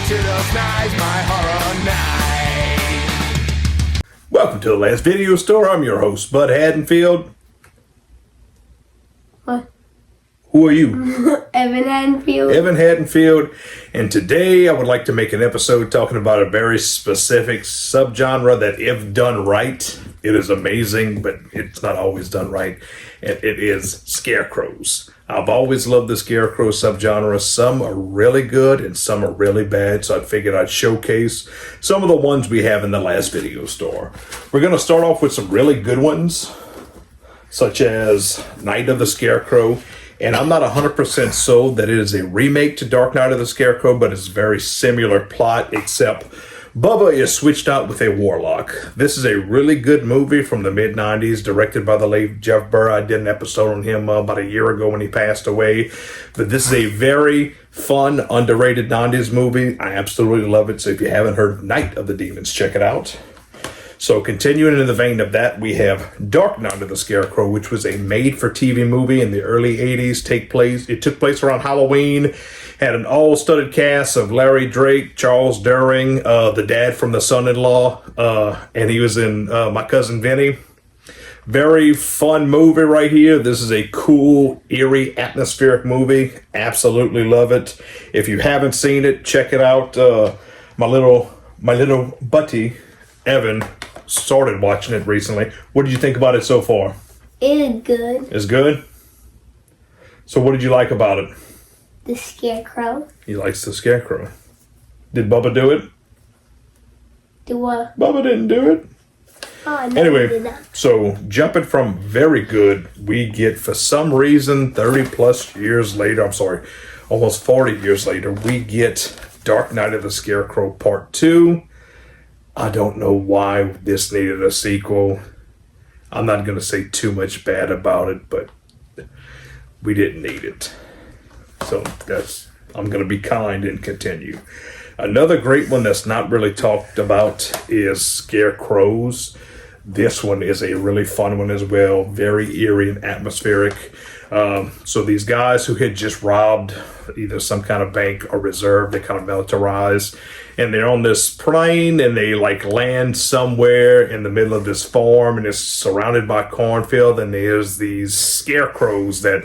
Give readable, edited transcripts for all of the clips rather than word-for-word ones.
to those nights, my horror night. Welcome to the Last Video Store. I'm your host, Bud Haddonfield. What? Who are you? Evan Haddonfield. Evan Haddonfield. And today I would like to make an episode talking about a very specific subgenre that, if done right, it is amazing, but it's not always done right. And it is scarecrows. I've always loved the scarecrow subgenre. Some are really good and some are really bad, so I figured I'd showcase some of the ones we have in the Last Video Store. We're going to start off with some really good ones, such as Night of the Scarecrow. And I'm not 100% sold that it is a remake to Dark Knight of the Scarecrow, but it's a very similar plot, except Bubba is switched out with a warlock. This is a really good movie from the mid-90s, directed by the late Jeff Burr. I did an episode on him about a year ago when he passed away. But this is a very fun, underrated 90s movie. I absolutely love it. So if you haven't heard Night of the Demons, check it out. So continuing in the vein of that, we have Dark Knight of the Scarecrow, which was a made-for-TV movie in the early 80s. It took place around Halloween. Had an all-studded cast of Larry Drake, Charles During, the dad from The Son-in-Law, and he was in My Cousin Vinny. Very fun movie right here. This is a cool, eerie, atmospheric movie. Absolutely love it. If you haven't seen it, check it out. My little buddy, Evan, started watching it recently. What did you think about it so far? It is good. It's good? So what did you like about it? The Scarecrow. He likes the Scarecrow. Did Bubba do it? Do what? Bubba didn't do it. Oh, no, Anyway, so jumping from very good, we get, for some reason, 30 plus years later, almost 40 years later, we get Dark Knight of the Scarecrow Part 2. I don't know why this needed a sequel. I'm not going to say too much bad about it, but we didn't need it. So I'm going to be kind and continue. Another great one that's not really talked about is Scarecrows. This one is a really fun one as well. Very eerie and atmospheric. So these guys who had just robbed either some kind of bank or reserve, they kind of militarize. And they're on this plane and they land somewhere in the middle of this farm and it's surrounded by cornfield. And there's these scarecrows that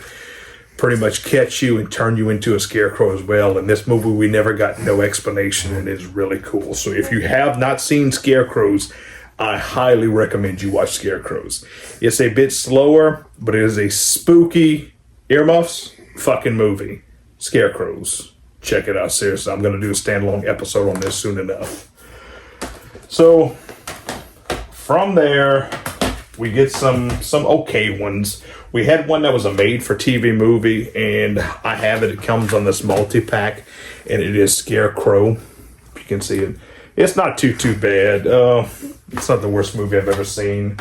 pretty much catch you and turn you into a scarecrow as well. In this movie, we never got no explanation, and it's really cool. So if you have not seen Scarecrows, I highly recommend you watch Scarecrows. It's a bit slower, but it is a spooky, earmuffs fucking movie. Scarecrows. Check it out, seriously. I'm going to do a standalone episode on this soon enough. So from there, we get some okay ones. We had one that was a made-for-TV movie, and I have it. It comes on this multi-pack, and it is Scarecrow. If you can see it. It's not too bad. It's not the worst movie I've ever seen.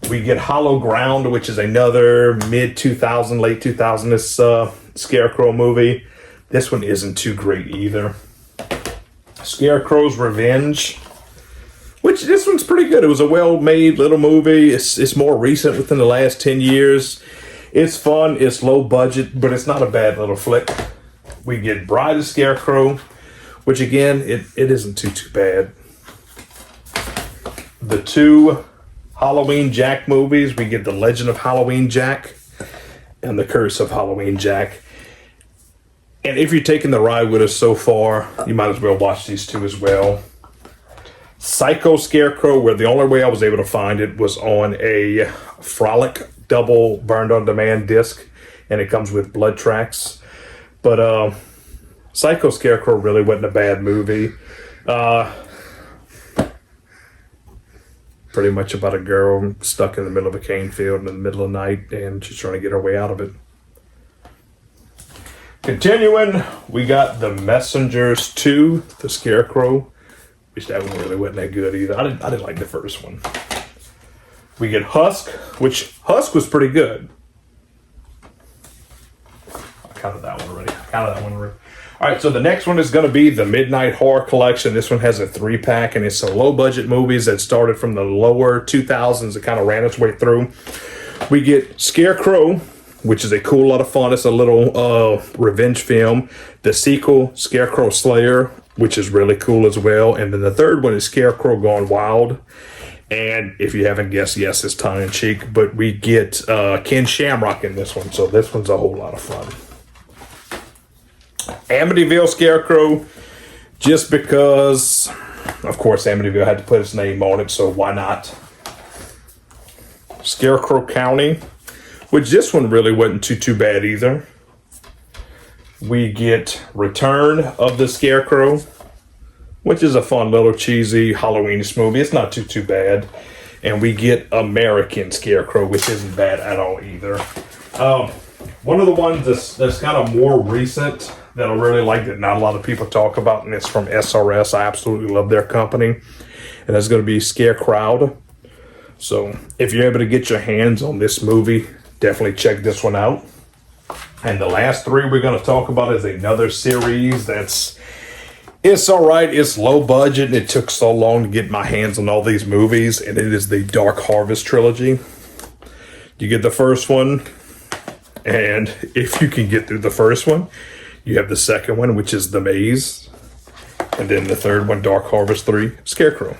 We get Hollow Ground, which is another mid-2000, late 2000s Scarecrow movie. This one isn't too great either. Scarecrow's Revenge, which this one's pretty good. It was a well-made little movie. It's more recent, within the last 10 years. It's fun. It's low budget, but it's not a bad little flick. We get Bride of Scarecrow, which again, it isn't too bad. The two Halloween Jack movies, we get The Legend of Halloween Jack and The Curse of Halloween Jack. And if you're taking the ride with us so far, you might as well watch these two as well. Psycho Scarecrow, where the only way I was able to find it was on a Frolic double burned on demand disc, and it comes with blood tracks. But Psycho Scarecrow really wasn't a bad movie. Pretty much about a girl stuck in the middle of a cane field in the middle of the night, and she's trying to get her way out of it. Continuing, we got The Messengers 2, The Scarecrow. Which that one really wasn't that good either. I didn't like the first one. We get Husk, which Husk was pretty good. I counted that one already. All right, so the next one is going to be the Midnight Horror Collection. This one has a 3-pack, and it's some low-budget movies that started from the lower 2000s that kind of ran its way through. We get Scarecrow, which is a lot of fun. It's a little revenge film. The sequel, Scarecrow Slayer, which is really cool as well. And then the third one is Scarecrow Gone Wild. And if you haven't guessed, yes, it's tongue-in-cheek, but we get Ken Shamrock in this one, so this one's a whole lot of fun. Amityville Scarecrow, just because, of course, Amityville had to put its name on it, so why not? Scarecrow County, which this one really wasn't too bad either. We get Return of the Scarecrow, which is a fun little cheesy Halloweenish movie. It's not too bad. And we get American Scarecrow, which isn't bad at all either. One of the ones that's kind of more recent that I really like that not a lot of people talk about, and it's from SRS. I absolutely love their company. And that's going to be Scarecrow. So if you're able to get your hands on this movie, definitely check this one out. And the last three we're going to talk about is another series it's all right. It's low budget, and it took so long to get my hands on all these movies, and it is the Dark Harvest trilogy. You get the first one, and if you can get through the first one, you have the second one, which is The Maze, and then the third one, Dark Harvest 3, Scarecrow.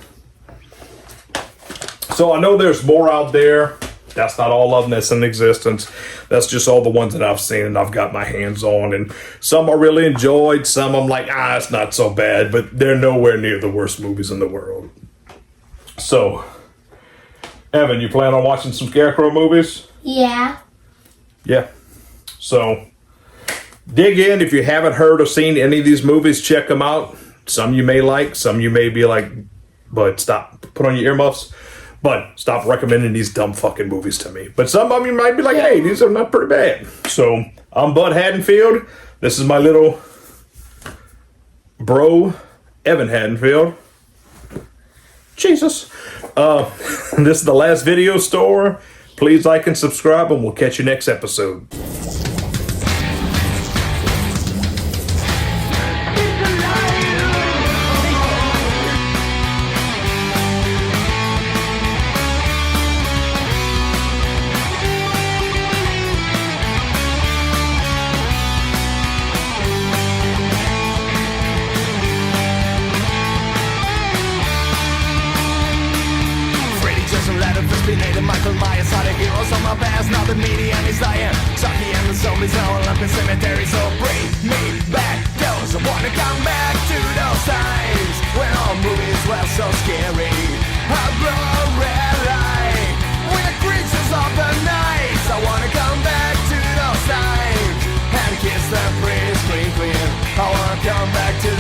So I know there's more out there. That's not all of them that's in existence. That's just all the ones that I've seen and I've got my hands on. And some I really enjoyed. Some I'm like, it's not so bad. But they're nowhere near the worst movies in the world. So, Evan, you plan on watching some Scarecrow movies? Yeah. Yeah. So, dig in. If you haven't heard or seen any of these movies, check them out. Some you may like. Some you may be like, but stop. Put on your earmuffs. But stop recommending these dumb fucking movies to me. But some of you might be like, hey, these are not pretty bad. So, I'm Bud Haddonfield. This is my little bro, Evan Haddonfield. Jesus. This is the last video store. Please like and subscribe, and we'll catch you next episode. Michael Myers are the heroes of my past. Now the media is dying. Chucky and the zombies all up in cemetery. So bring me back those. I wanna come back to those times when all movies were so scary. I blow red light with the creatures of the night. I wanna come back to those times and kiss the pretty scream queen. I wanna come back to